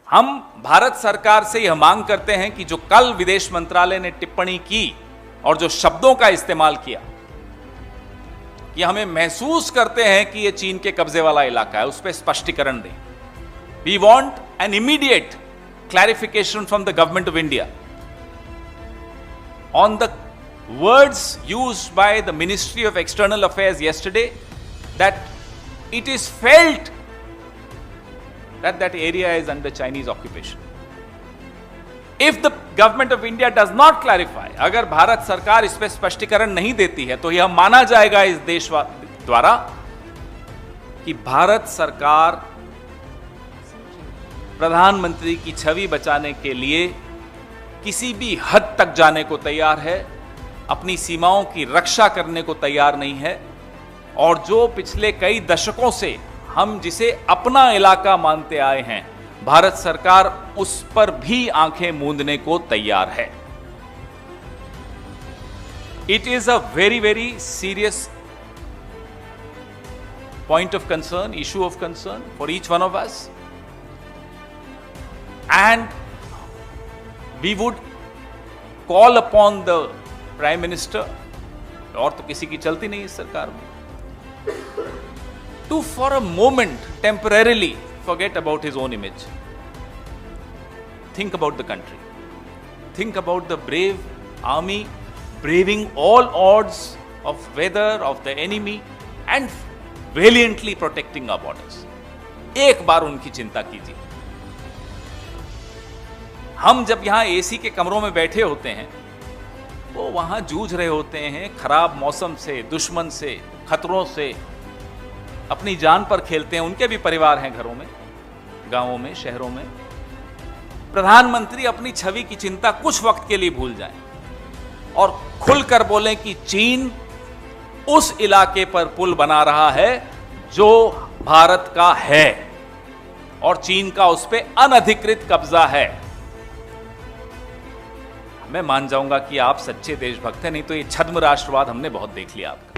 हम भारत सरकार से यह मांग करते हैं कि जो कल विदेश मंत्रालय ने टिप्पणी की और जो शब्दों का इस्तेमाल किया कि हमें महसूस करते हैं कि यह चीन के कब्जे वाला इलाका है, उस पर स्पष्टीकरण दें। We want an immediate clarification from the government of India on the words used by the Ministry of External Affairs yesterday, that it is felt that that area is under Chinese occupation. If the government of India does not clarify, अगर भारत सरकार इस पर स्पष्टीकरण नहीं देती है तो यह माना जाएगा इस देश द्वारा कि भारत सरकार प्रधानमंत्री की छवि बचाने के लिए किसी भी हद तक जाने को तैयार है, अपनी सीमाओं की रक्षा करने को तैयार नहीं है, और जो पिछले कई दशकों से हम जिसे अपना इलाका मानते आए हैं, भारत सरकार उस पर भी आंखें मूंदने को तैयार है। It is a very very serious point of concern, issue of concern for each one of us, and we would call upon the prime minister, और तो किसी की चलती नहीं इस सरकार में, to for a moment temporarily forget about his own image. Think about the country. Think about the brave army braving all odds of weather, of the enemy, and valiantly protecting our borders. एक बार उनकी चिंता कीजिए। हम जब यहां AC के कमरों में बैठे होते हैं, वो वहां जूझ रहे होते हैं खराब मौसम से, दुश्मन से, खतरों से, अपनी जान पर खेलते हैं। उनके भी परिवार हैं घरों में, गांवों में, शहरों में। प्रधानमंत्री अपनी छवि की चिंता कुछ वक्त के लिए भूल जाएं और खुलकर बोलें कि चीन उस इलाके पर पुल बना रहा है जो भारत का है और चीन का उस पर अनधिकृत कब्जा है। मैं मान जाऊंगा कि आप सच्चे देशभक्त हैं, नहीं तो ये छद्म राष्ट्रवाद हमने बहुत देख लिया आपका।